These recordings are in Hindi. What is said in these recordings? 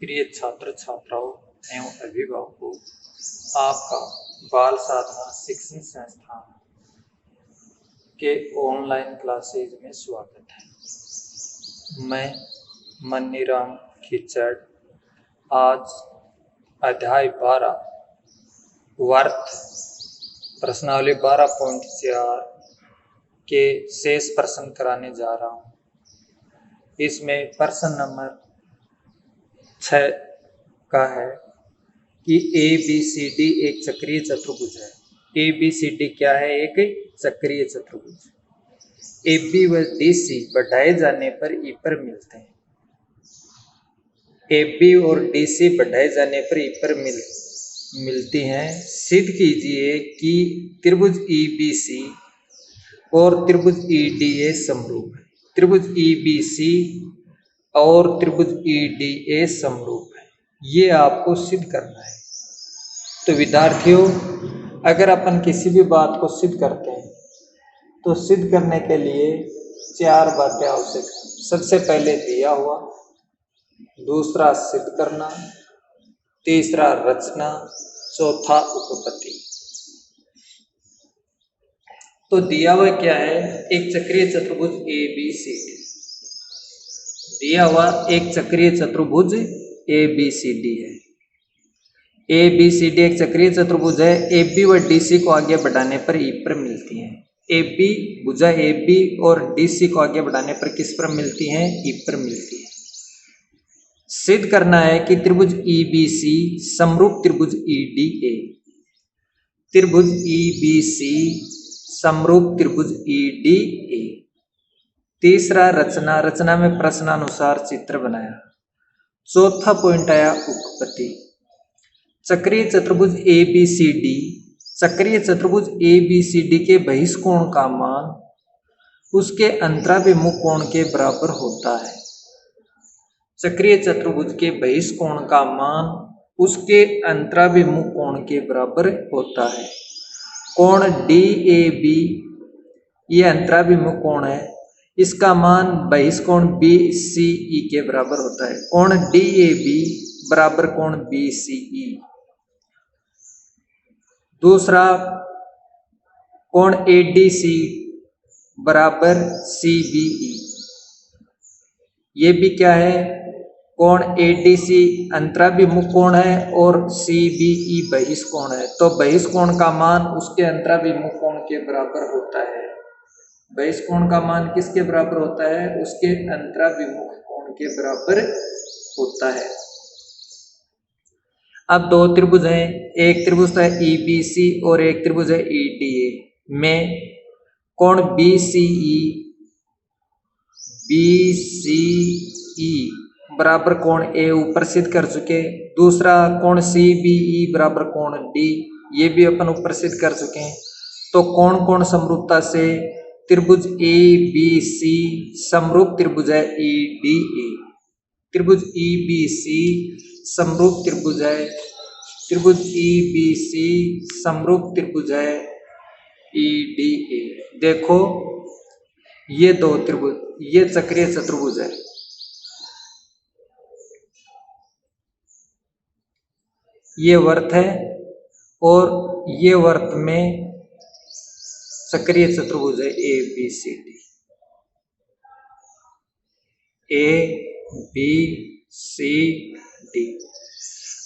प्रिय छात्र छात्राओं एवं अभिभावकों, आपका बाल साधना शिक्षण संस्थान के ऑनलाइन क्लासेज में स्वागत है। मैं मनीराम खिचड़ आज अध्याय 12 वर्त प्रश्नावली 12.4 के शेष प्रश्न कराने जा रहा हूँ। इसमें प्रश्न नंबर 6 का है कि ABCD एक चक्रीय चतुर्भुज है। ABCD क्या है? एक चक्रीय चतुर्भुज। AB व DC बढ़ाए जाने पर E पर मिलते हैं। AB और DC बढ़ाए जाने पर E पर मिलती हैं। सिद्ध कीजिए कि त्रिभुज EBC और त्रिभुज EDA समरूप है। त्रिभुज EBC और त्रिभुज EDA समरूप है, ये आपको सिद्ध करना है। तो विद्यार्थियों, अगर अपन किसी भी बात को सिद्ध करते हैं तो सिद्ध करने के लिए 4 बातें आवश्यक हैं। सबसे पहले दिया हुआ, दूसरा सिद्ध करना, तीसरा रचना, चौथा उपपत्ति। तो दिया हुआ क्या है? एक चक्रीय चतुर्भुज ABCD। दिया हुआ एक चक्रीय चतुर्भुज ABCD है। ABCD एक चक्रीय चतुर्भुज है। AB व DC को आगे बढ़ाने पर E पर मिलती हैं। AB भुजा AB और DC को आगे बढ़ाने पर किस पर मिलती हैं? E पर मिलती है। सिद्ध करना है कि त्रिभुज EBC समरूप त्रिभुज EDA। त्रिभुज EBC समरूप त्रिभुज EDA। तीसरा रचना, रचना में प्रश्नानुसार चित्र बनाया। चौथा पॉइंट आया उपपत्ति। चक्रीय चतुर्भुज ABCD, चक्रीय चतुर्भुज ABCD के बहिष्कोण का मान उसके अंतराभिमुख कोण के बराबर होता है। चक्रीय चतुर्भुज के बहिष्कोण का मान उसके अंतराभिमुख कोण के बराबर होता है। कोण DAB ये अंतराभिमुख कोण है, इसका मान बहिष्कोण BCE के बराबर होता है। कोण DAB बराबर कोण BCE। दूसरा, कोण ADC बराबर CBE। ये भी क्या है? कोण ADC अंतराभिमुख कोण है और CBE बहिष्कोण है। तो बहिष्कोण का मान उसके अंतराभिमुख कोण के बराबर होता है। बहिष्कोण का मान किसके बराबर होता है? उसके अंतराभिमुख कोण के बराबर होता है। अब दो त्रिभुज हैं, एक त्रिभुज है EBC और एक त्रिभुज है EDA में कोण BCE बराबर कोण A ऊपर सिद्ध कर चुके। दूसरा कोण CBE बराबर कोण D, ये भी अपन ऊपर सिद्ध कर चुके हैं। तो कोण कोण समरूपता से त्रिभुज ABC समरूप त्रिभुज है EDA। त्रिभुज EBC समरूप त्रिभुज है, त्रिभुज EBC समरूप त्रिभुज है EDA। देखो ये दो त्रिभुज, ये चक्रीय चतुर्भुज है। ये वर्त है और ये वर्त में चक्रीय चतुर्भुज है ABCD। ABCD।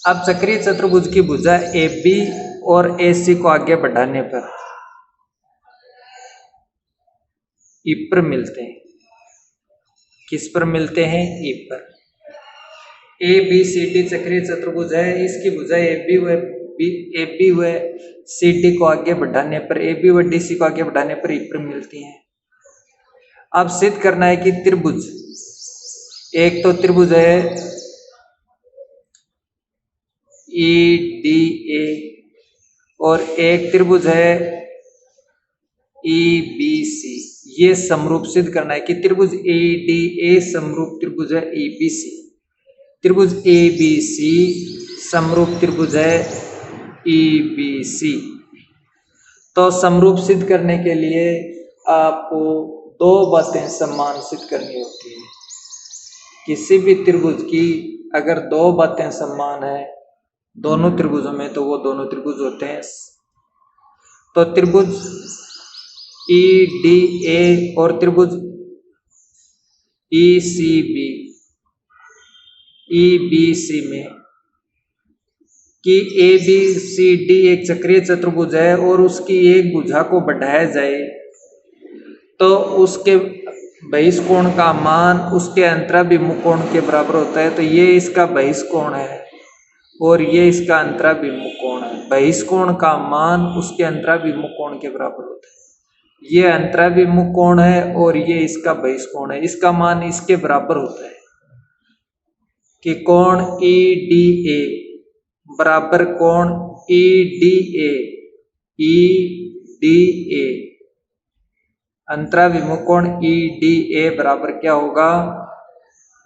अब चक्रीय चतुर्भुज की भुजा AB और AC को आगे बढ़ाने पर E पर मिलते हैं। किस पर मिलते हैं? E पर। ABCD चक्रीय चतुर्भुज है। इसकी भुजा AB व CD को आगे बढ़ाने पर, AB व DC को आगे बढ़ाने पर E पर मिलती हैं। अब सिद्ध करना है कि त्रिभुज, एक तो त्रिभुज है EDA और एक त्रिभुज है EBC, ये समरूप सिद्ध करना है कि त्रिभुज EDA समरूप त्रिभुज है EBC। त्रिभुज ABC समरूप त्रिभुज है EBC। तो समरूप सिद्ध करने के लिए आपको दो बातें समान सिद्ध करनी होती है। किसी भी त्रिभुज की अगर दो बातें समान है दोनों त्रिभुजों में तो वो दोनों त्रिभुज होते हैं। तो त्रिभुज EDA और त्रिभुज ECB EBC में कि ABCD एक चक्रीय चतुर्भुज है और उसकी एक भुजा को बढ़ाया जाए तो उसके बहिष्कोण का मान उसके अंतराभिमुख कोण के बराबर होता है। तो ये इसका बहिष्कोण है और ये इसका अंतराभिमुख कोण है। बहिष्कोण का मान उसके अंतराभिमुख कोण के बराबर होता है। ये अंतराभिमुख कोण है और ये इसका बहिष्कोण है। इसका मान इसके बराबर होता है कि कोण EDA बराबर कोण EDA अंतराभिमुख कोण EDA बराबर क्या होगा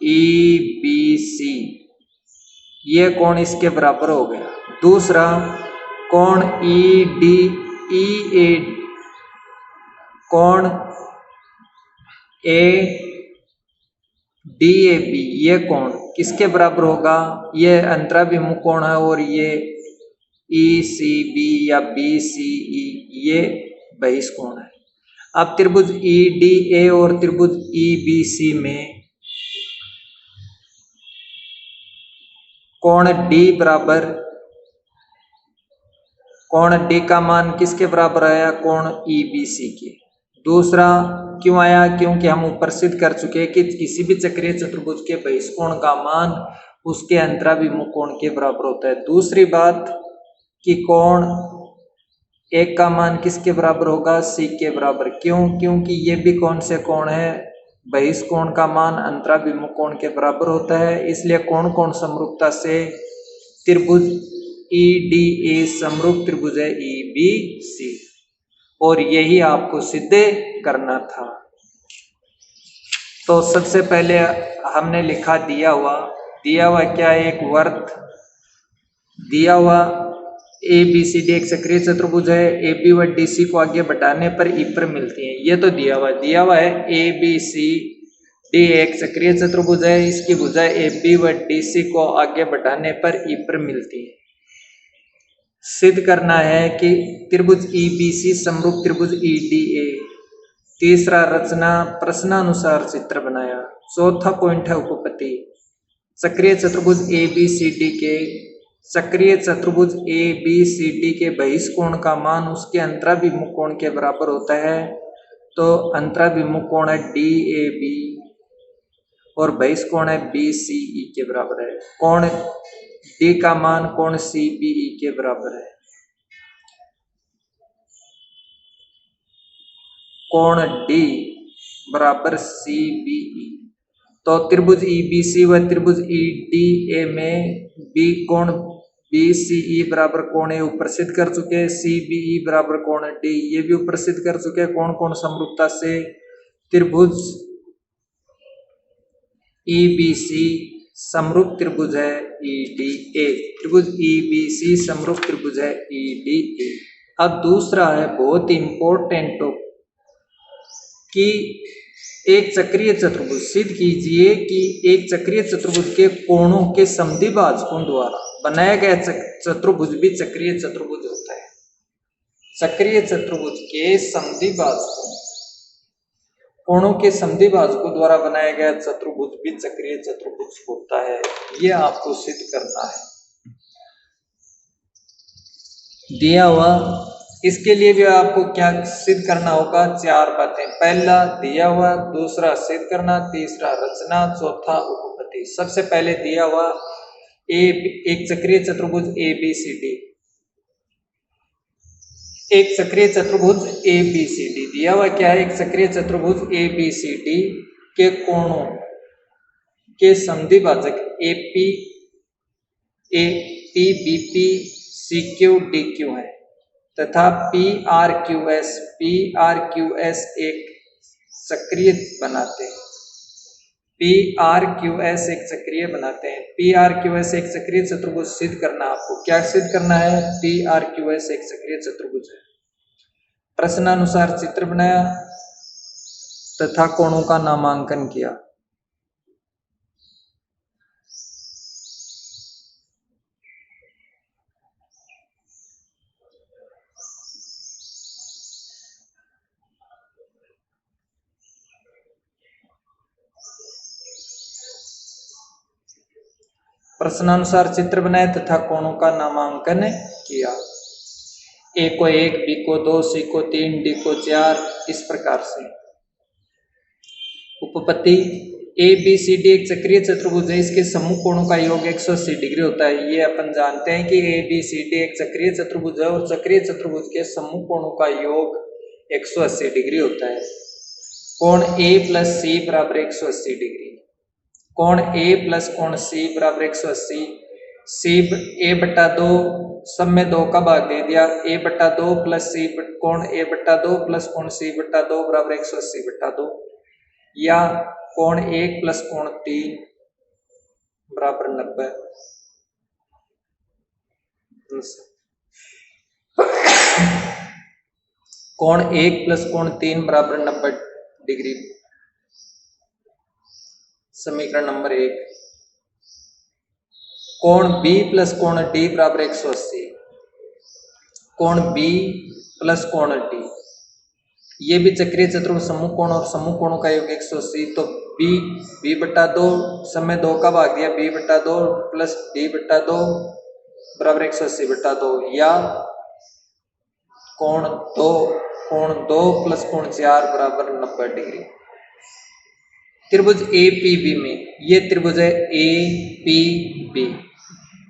EBC। ये कोण इसके बराबर हो गया। दूसरा कोण EA कोण ADAB ये कोण किसके बराबर होगा, ये अंतराभिमुख कोण है और ये ECB या BCE ये बहिष्कोण है। अब त्रिभुज EDA और त्रिभुज EBC में कोण D बराबर, कोण D का मान किसके बराबर आया, कोण EBC के। दूसरा क्यों आया, क्योंकि हम ऊपर सिद्ध कर चुके हैं कि किसी भी चक्रीय चतुर्भुज के बहिष्कोण का मान उसके अंतराभिमुख कोण के बराबर होता है। दूसरी बात कि कोण एक का मान किसके बराबर होगा, C के बराबर। क्यों, क्योंकि ये भी कौन से कोण है, बहिष्कोण का मान अंतराभिमुख कोण के बराबर होता है। इसलिए कोण कोण समरूपता से त्रिभुज EDA समरूप त्रिभुज है EBC और यही आपको सिद्ध करना था। तो सबसे पहले हमने लिखा दिया हुआ क्या है, एक वर्त दिया हुआ ABCD एक चक्रीय चतुर्भुज है। AB व DC को आगे बढ़ाने पर E पर मिलती है। ये तो दिया हुआ है ABCD एक चक्रीय चतुर्भुज है, इसकी भुजा AB व DC को आगे बढ़ाने पर E पर मिलती है। सिद्ध करना है कि त्रिभुज EBC समरूप त्रिभुज EDA। तीसरा रचना प्रश्नानुसार चित्र बनाया। चौथा पॉइंट है उपपत्ति। चक्रीय चतुर्भुज ABCD के बहिष्कोण का मान उसके अंतराभिमुख कोण के बराबर होता है। तो अंतराभिमुख कोण है DAB और बहिष्कोण है BCE के बराबर है। कोण D का मान कोण CBE के बराबर है। कोण D बराबर CBE। तो त्रिभुज EBC व त्रिभुज EDA में कोण BCE बराबर कोण A ऊपर सिद्ध कर चुके हैं। CBE बराबर कोण D ये भी ऊपर सिद्ध कर चुके हैं। कोण कोण समरूपता से त्रिभुज EBC समरूप त्रिभुज है EDA। त्रिभुज EBC समरूप त्रिभुज है EDA। अब दूसरा है बहुत इंपॉर्टेंट कि एक चक्रीय चतुर्भुज सिद्ध कीजिए कि एक चक्रीय चतुर्भुज के कोणों के समद्विभाजकों द्वारा बनाया गया चतुर्भुज भी चक्रीय चतुर्भुज होता है। चक्रीय चतुर्भुज के समद्विभाजकों, कोणों के समद्विभाजकों द्वारा बनाया गया चतुर्भुज भी चक्रीय चतुर्भुज होता है। यह आपको सिद्ध करना है। दिया हुआ इसके लिए भी आपको क्या सिद्ध करना होगा, चार बातें। पहला दिया हुआ, दूसरा सिद्ध करना, तीसरा रचना, चौथा उपपत्ति। सबसे पहले दिया हुआ एक चक्रीय चतुर्भुज ABCD, एक चक्रीय चतुर्भुज ABCD दिया हुआ क्या है, एक चक्रीय चतुर्भुज ABCD के कोणों के समद्विभाजक AP BP CQ DQ है तथा PRQS एक चक्रीय बनाते हैं। PRQS एक चक्रीय बनाते हैं। PRQS एक चक्रीय चतुर्भुज सिद्ध करना। आपको क्या सिद्ध करना है, PRQS एक चक्रीय चतुर्भुज है। प्रश्नानुसार चित्र बनाया तथा कोणों का नामांकन किया। प्रश्नानुसार चित्र बनाए तथा कोणों का नामांकन किया। ए को 1, बी को 2, सी को 3, डी को 4, इस प्रकार से। उपपत्ति ए बी सी डी एक चक्रीय चतुर्भुज है, इसके समूह कोणों का योग 180 डिग्री होता है। ये अपन जानते हैं कि ए बी सी डी एक चक्रीय चतुर्भुज है और चक्रीय चतुर्भुज के समूह कोणों का योग 180 डिग्री होता है। कोण ए प्लस सी बराबर 180 डिग्री। कोण ए प्लस कोण सी बराबर 180। सी ए बटा 2, सब में 2 का भाग दे दिया। ए बटा 2 प्लस सी कोण ए बटा 2 प्लस कोण सी बटा 2 बराबर 180 बटा 2, या कोण 1 प्लस कोण 3 बराबर 90। कोण 1 प्लस कोण 3 बराबर 90 डिग्री। समीकरण नंबर 1। कोण बी प्लस कोण डी बराबर 180। कोण बी प्लस कोण डी, ये भी चक्रीय चतुर्भुज समूह कोण और समूह कोणों का योग 180। तो बी बटा 2, समय 2 का भाग दिया, बी बटा 2 प्लस डी बटा 2 बराबर 180 बटा 2, या कोण 2 प्लस कोण 4 बराबर 90 डिग्री। त्रिभुज ए पी बी में, ये त्रिभुज है ए पी बी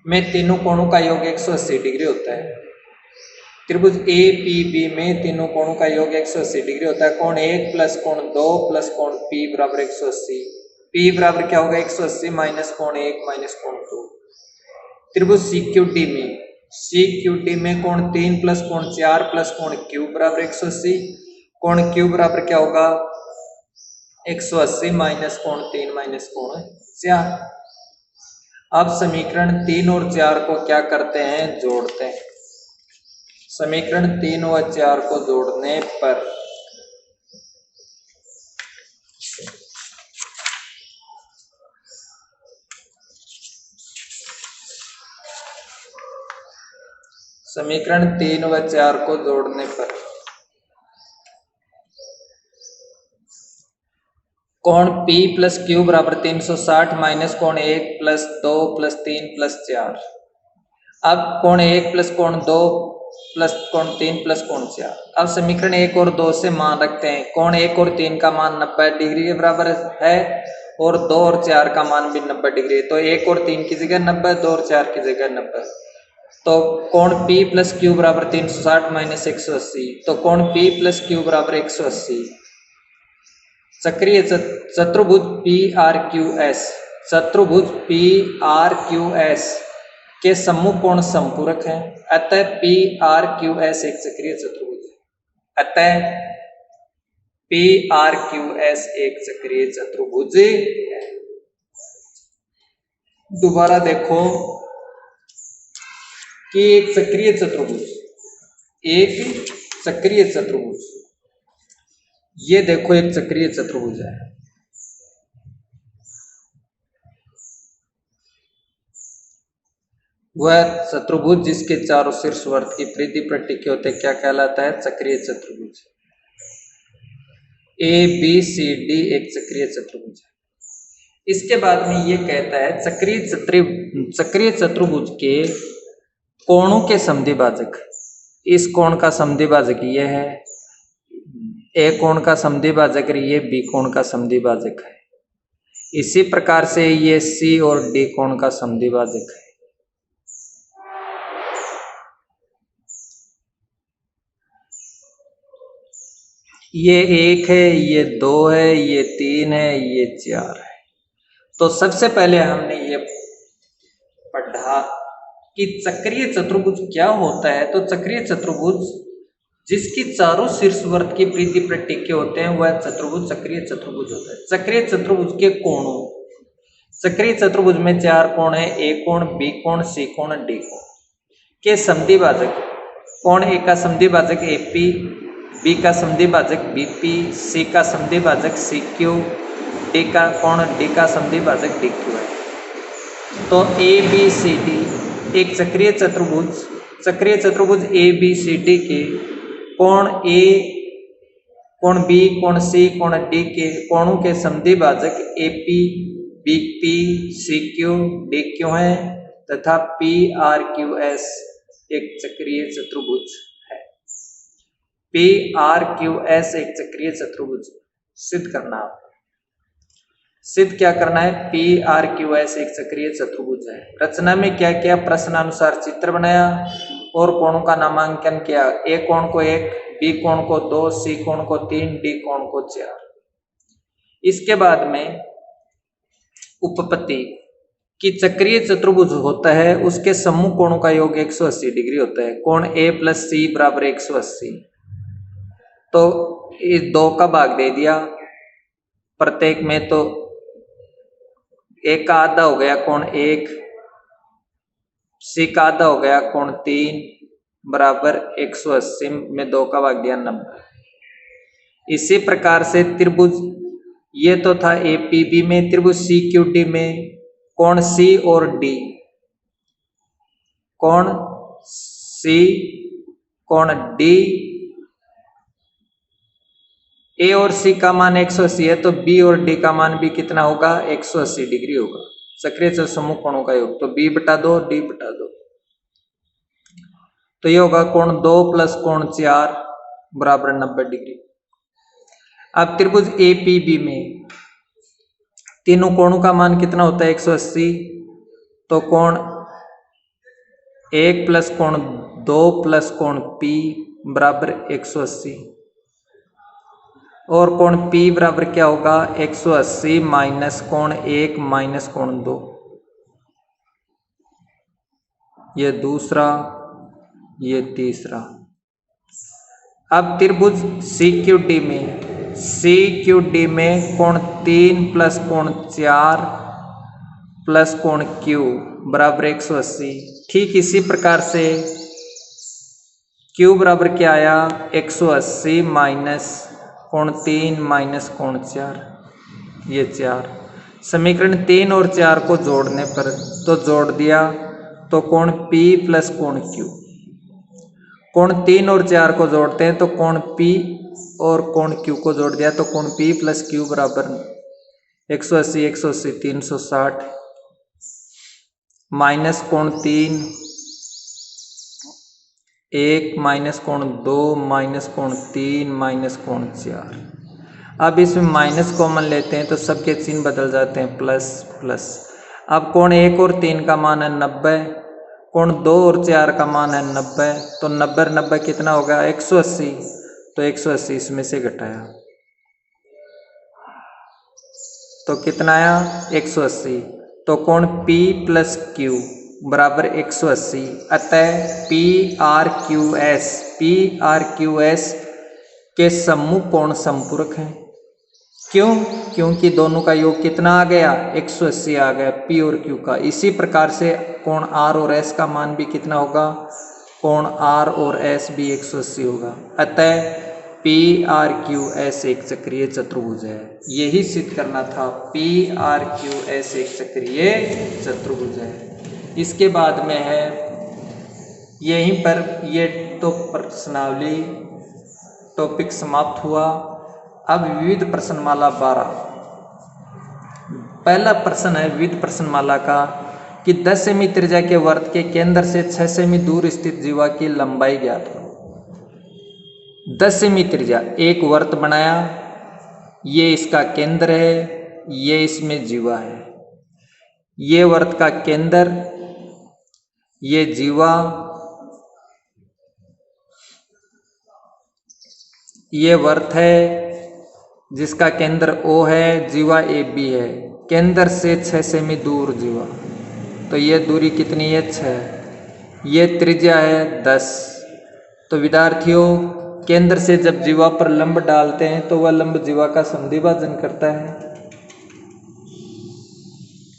में तीनों कोणों का योग 180 डिग्री होता है। त्रिभुज ए पी बी में तीनों कोणों का योग 180 डिग्री होता है। कोण 1 प्लस कोण 2 प्लस कोण पी बराबर 180। पी बराबर क्या होगा? 180 माइनस कोण 1 माइनस कोण 2। त्रिभुज सी क्यू डी में कोण 3 प्लस कोण 4 प्लस कोण क्यू बराबर 180। कोण क्यू बराबर क्या होगा? 180 माइनस कोण 3 माइनस कोण 4। अब समीकरण 3 और 4 को क्या करते हैं? जोड़ते हैं। समीकरण 3 व 4 को जोड़ने पर समीकरण 3 व 4 को जोड़ने पर कोण P प्लस क्यू बराबर 360 माइनस कोण 1 प्लस 2 प्लस 3 प्लस 4। अब कोण 1 प्लस कोण 2 प्लस कोण 3 प्लस कोण 4। अब समीकरण 1 और 2 से मान रखते हैं। कोण 1 और 3 का मान 90 डिग्री के बराबर है और 2 और 4 का मान भी 90 डिग्री है। तो 1 और 3 की जगह 90, 2 और 4 की जगह 90। तो कोण P प्लस क्यू बराबर 360 माइनस 180। तो कोण P प्लस क्यू बराबर 180। चक्रीय चतुर्भुज PRQS, चतुर्भुज PRQS के समूह कोण समपूरक हैं। अतः PRQS एक चक्रीय चतुर्भुज है। अतः PRQS एक चक्रीय चतुर्भुज है। दोबारा देखो कि एक चक्रीय चतुर्भुज, ये देखो एक चक्रीय चतुर्भुज है। वह चतुर्भुज जिसके चारों शीर्षवर्त की परिधि पर टिके होते क्या कहलाता है? चक्रीय चतुर्भुज। ABCD एक चक्रीय चतुर्भुज है। इसके बाद में ये कहता है चक्रीय चतुर्भुज के कोणों के समद्विभाजक। इस कोण का समद्विभाजक ये है, ए कोण का समद्विभाजक ये बी कोण का समद्विभाजक है। इसी प्रकार से ये सी और डी कोण का समद्विभाजक है। ये 1 है, ये 2 है, ये 3 है, ये 4 है। तो सबसे पहले हमने ये पढ़ा कि चक्रीय चतुर्भुज क्या होता है। तो चक्रीय चतुर्भुज जिसकी चारों शीर्षवर्त की परिधि पर टिके होते हैं वह चतुर्भुज चक्रीय चतुर्भुज होता है। चक्रीय चतुर्भुज के कोणों, चक्रीय चतुर्भुज में 4 कोण है, ए कोण, बी कोण, सी कोण, डी कोण के समद्विभाजक। कोण ए का समद्विभाजक AP, बी का समद्विभाजक BP, सी का समद्विभाजक CQ, डी का कोण डी का समद्विभाजक DQ है। तो ABCD एक चक्रीय चतुर्भुज ABCD के कोण A, कोण B, कोण C, कोण D के कोणों के समद्विभाजक AP, B P C Q D Q है तथा पी आर क्यू एस एक चक्रीय चतुर्भुज है। पी आर क्यू एस एक चक्रीय चतुर्भुज सिद्ध करना है। सिद्ध क्या करना है? पी आर क्यू एस एक चक्रीय चतुर्भुज है। रचना में क्या किया? प्रश्नानुसार चित्र बनाया और कोणों का नामांकन किया। ए कोण को 1, बी कोण को 2, सी कोण को 3, डी कोण को 4। इसके बाद में उपपत्ति कि चक्रीय चतुर्भुज होता है उसके सम्मुख कोणों का योग 180 डिग्री होता है। कोण ए प्लस सी बराबर 180। तो इस 2 का भाग दे दिया प्रत्येक में, तो 1 का आधा हो गया कोण 1, सी का आधा हो गया कोण 3 बराबर 180 में 2 का भाग दिया 90। इसी प्रकार से त्रिभुज ये तो था एपीबी में, त्रिभुज सी क्यू डी में कोण सी और डी, कोण सी कोण डी, ए और सी का मान 180 है तो बी और डी का मान भी कितना होगा? 180 डिग्री होगा। चक्रीय सम्मुख कोणों का योग तो बी बटा 2 डी बटा 2, तो ये होगा कोण 2 प्लस कोण 4 बराबर 90 डिग्री। अब त्रिभुज एपीबी में तीनों कोणों का मान कितना होता है? 180, तो कोण 1 प्लस कोण 2 प्लस कोण पी बराबर 180 और कोण P बराबर क्या होगा? 180 माइनस कोण 1 माइनस कोण 2, ये दूसरा ये तीसरा। अब त्रिभुज CQD में कोण 3 प्लस कोण 4 प्लस कोण Q बराबर 180। ठीक इसी प्रकार से Q बराबर क्या आया? 180 माइनस कोण 3 माइनस कोण 4, ये 4। समीकरण 3 और 4 को जोड़ने पर तो जोड़ दिया तो कोण P प्लस कोण Q। कोण 3 और 4 को जोड़ते हैं तो कोण P और कोण Q को जोड़ दिया तो कोण P प्लस Q बराबर 180 180 360 माइनस कोण 3 1 माइनस कोण 2 माइनस कोण 3 माइनस कोण 4। अब इसमें माइनस कॉमन लेते हैं तो सबके चिन्ह बदल जाते हैं, प्लस प्लस। अब कोण 1 और 3 का मान है 90, कोण 2 और 4 का मान है 90, तो 90 90 कितना होगा? 180, तो 180 इसमें से घटाया तो कितना आया? 180। तो कोण P प्लस Q बराबर 180, अतः PRQS के सम्मुख कोण समपूरक हैं। क्यों? क्योंकि दोनों का योग कितना आ गया? 180 आ गया P और Q का। इसी प्रकार से कोण R और S का मान भी कितना होगा? कोण R और S भी 180 होगा। अतः PRQS एक चक्रीय चतुर्भुज है। यही सिद्ध करना था, PRQS एक चक्रीय चतुर्भुज है। इसके बाद में है यहीं पर ये तो प्रश्नावली टॉपिक समाप्त हुआ। अब विविध प्रश्नमाला 12। पहला प्रश्न है विविध प्रश्नमाला का कि 10 सेमी त्रिज्या के वर्त के केंद्र से 6 सेमी दूर स्थित जीवा की लंबाई ज्ञात करो। 10 सेमी त्रिज्या एक वर्त बनाया, ये इसका केंद्र है, ये इसमें जीवा है। ये वर्त का केंद्र, ये जीवा, ये वर्त है जिसका केंद्र O है, जीवा AB है, केंद्र से 6 सेमी दूर जीवा, तो ये दूरी कितनी है? 6। ये त्रिज्या है 10। तो विद्यार्थियों केंद्र से जब जीवा पर लंब डालते हैं तो वह लंब जीवा का समद्विभाजन करता है।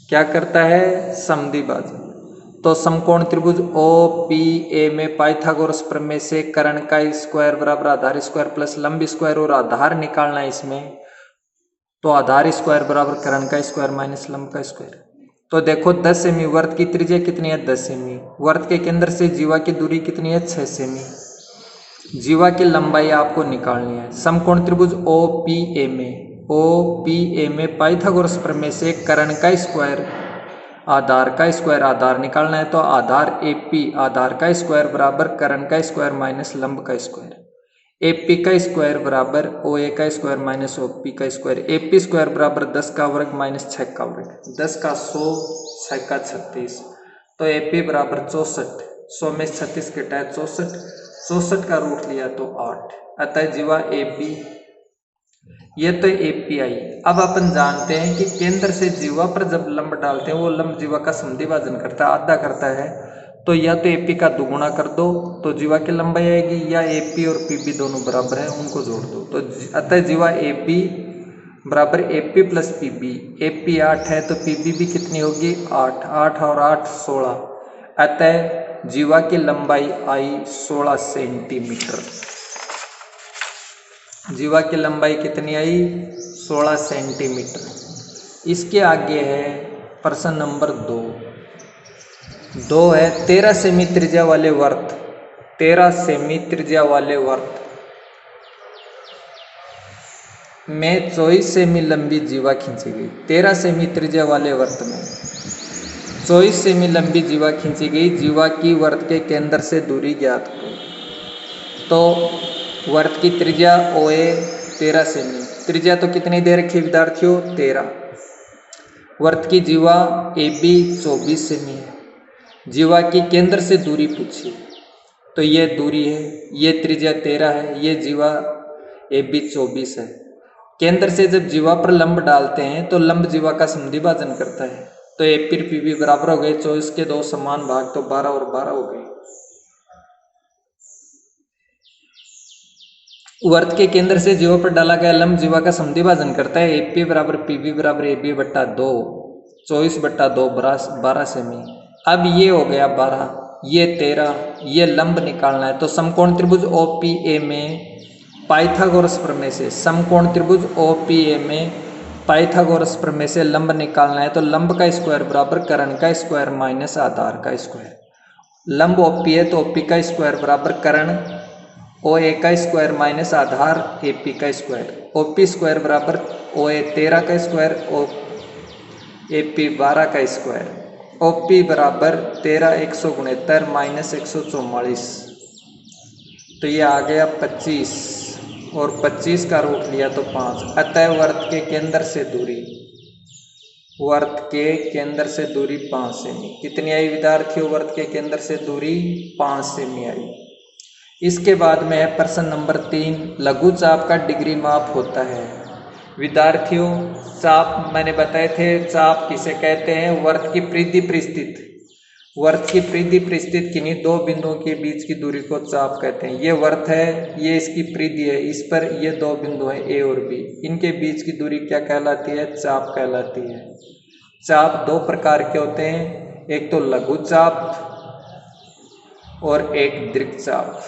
क्या करता है? समद्विभाजन। तो समकोण त्रिभुज OPA में पाइथागोरस प्रमेय से कर्ण का स्क्वायर बराबर आधार स्क्वायर प्लस लंब स्क्वायर और आधार निकालना है इसमें, तो आधार स्क्वायर बराबर कर्ण का स्क्वायर माइनस लंब का स्क्वायर। तो देखो 10 सेमी, वर्त की त्रिज्या कितनी है? 10 सेमी। वर्त के केंद्र से जीवा की दूरी कितनी है? 6 सेमी। जीवा की लंबाई आपको निकालनी है। समकोण त्रिभुज OPA में, OPA में पाइथागोरस प्रमेय से कर्ण का स्क्वायर आधार निकालना है, तो आधार AP आधार का स्क्वायर बराबर कर्ण का स्क्वायर माइनस लंब का स्क्वायर। AP का स्क्वायर बराबर OA का स्क्वायर माइनस OP का स्क्वायर। AP स्क्वायर बराबर 10 का वर्ग माइनस 6 का वर्ग। 10 का 100, 6 का 36, तो AP बराबर 64। 100 में 36 घटाए 64, 64 का रूट लिया तो 8। अतः जीवा AB, ये तो AP आई। अब अपन जानते हैं कि केंद्र से जीवा पर जब लंब डालते हैं वो लंब जीवा का समद्विभाजन करता है, आधा करता है। तो या तो AP का दुगुना कर दो तो जीवा की लंबाई आएगी, या AP और PB दोनों बराबर है उनको जोड़ दो। तो अतः जीवा AB बराबर AP प्लस PB। AP 8 है तो PB भी कितनी होगी 8। 8 और 8 16। अतः जीवा की लंबाई आई 16 सेंटीमीटर। जीवा की लंबाई कितनी आई 16 सेंटीमीटर। इसके आगे है प्रश्न नंबर 2 है 13 सेमी त्रिज्या वाले वर्त। 13 सेमी त्रिज्या वाले वर्त में 24 सेमी लंबी जीवा खींची गई। 13 सेमी त्रिज्या वाले वर्त में 24 सेमी लंबी जीवा खींची गई। जीवा की वर्त के केंद्र से दूरी ज्ञात करो। तो वर्त की त्रिज्या OA 13 सेमी, त्रिज्या तो कितनी दे रखी विद्यार्थियों 13। वर्त की जीवा AB 24 सेमी है। जीवा की केंद्र से दूरी पूछी, तो ये दूरी है, ये त्रिज्या 13 है, ये जीवा AB 24 है। केंद्र से जब जीवा पर लंब डालते हैं तो लंब जीवा का समद्विभाजन करता है, तो AP और PB बराबर हो गए। 24 के 2 समान भाग तो 12 और 12 हो गए। वर्त के केंद्र से जीवा पर डाला गया लंब जीवा का समद्विभाजन करता है। AP बराबर PB बराबर AB बट्टा 2, 24 बट्टा 2 12 सेमी। अब ये हो गया 12, ये 13, ये लंब निकालना है। तो समकोण त्रिभुज OPA में पाइथागोरस प्रमेय से, समकोण त्रिभुज OPA में पाइथागोरस प्रमेय से लंब निकालना है। तो लंब का स्क्वायर बराबर कर्ण का स्क्वायर माइनस आधार का स्क्वायर। लंब OP है तो OP का स्क्वायर बराबर कर्ण OA का स्क्वायर माइनस आधार AP का स्क्वायर। OP स्क्वायर बराबर OA 13 का स्क्वायर और AP 12 का स्क्वायर। OP बराबर 13 169 माइनस 144, तो ये आ गया 25 और 25 का रूट लिया तो 5। अतः वर्त के केंद्र से दूरी, वर्त के केंद्र से दूरी 5 सेमी। कितनी आई विद्यार्थियों वर्त के केंद्र से दूरी 5 सेमी आई। इसके बाद में है प्रश्न नंबर 3, लघु चाप का डिग्री माप होता है। विद्यार्थियों चाप मैंने बताए थे, चाप किसे कहते हैं, वर्त की परिधि पर स्थित, वर्त की परिधि पर स्थित किन्हीं दो बिंदुओं के बीच की दूरी को चाप कहते हैं। ये वर्त है, ये इसकी परिधि है, इस पर ये दो बिंदु हैं A और B, इनके बीच की दूरी क्या कहलाती है, चाप कहलाती है। चाप दो प्रकार के होते हैं, एक तो लघु चाप और एक दीर्घ चाप।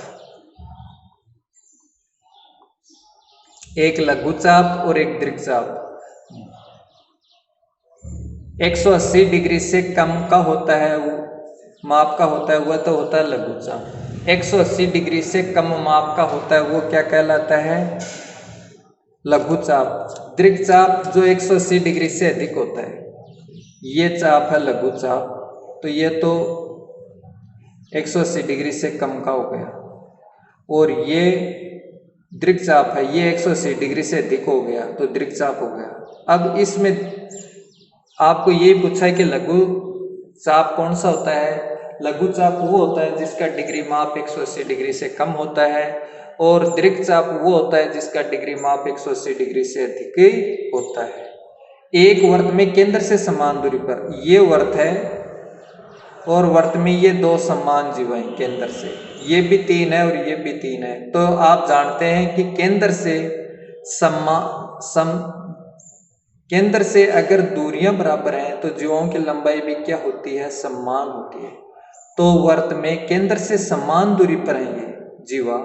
एक लघु चाप और एक दीर्घ चाप। 180 डिग्री से कम का होता है वो माप का होता है, वह तो होता है लघु चाप। 180 डिग्री से कम माप का होता है वो क्या कहलाता है, लघु चाप। दीर्घ चाप जो 180 डिग्री से अधिक होता है, ये चाप है लघु चाप। तो ये तो 180 डिग्री से कम का हो गया, और ये दीर्घ चाप है, ये 180 डिग्री से अधिक हो गया तो दीर्घ चाप हो गया। अब इसमें आपको ये पूछा है कि लघु चाप कौन सा होता है। लघु चाप वो होता है जिसका डिग्री माप 180 डिग्री से कम होता है, और दीर्घ चाप वो होता है जिसका डिग्री माप 180 डिग्री से अधिक होता है। एक वर्त में केंद्र से समान दूरी पर, ये वर्त है और वर्त में ये दो समान जीवाएं केंद्र से, ये भी 3 है और ये भी 3 है। तो आप जानते हैं कि केंद्र से केंद्र से अगर दूरियां बराबर हैं तो जीवाओं की लंबाई भी क्या होती है, समान होती है। तो वर्त में केंद्र से समान दूरी पर है ये जीवा,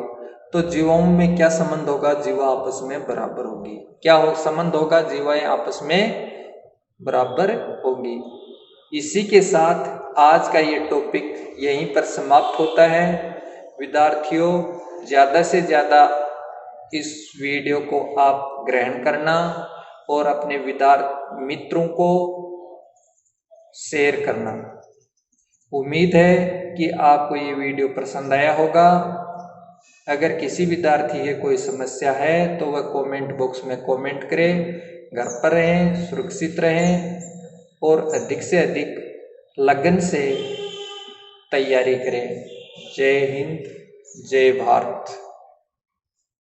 तो जीवाओं में क्या संबंध होगा, जीवा आपस में बराबर होगी। क्या हो संबंध होगा, जीवाएं आपस में बराबर होगी। इसी के साथ आज का ये टॉपिक यहीं पर समाप्त होता है। विद्यार्थियों ज़्यादा से ज़्यादा इस वीडियो को आप ग्रहण करना और अपने विद्यार्थी मित्रों को शेयर करना। उम्मीद है कि आपको ये वीडियो पसंद आया होगा। अगर किसी विद्यार्थी की कोई समस्या है तो वह कमेंट बॉक्स में कमेंट करें। घर पर रहें, सुरक्षित रहें और अधिक से अधिक लगन से तैयारी करें। जय हिंद, जय भारत।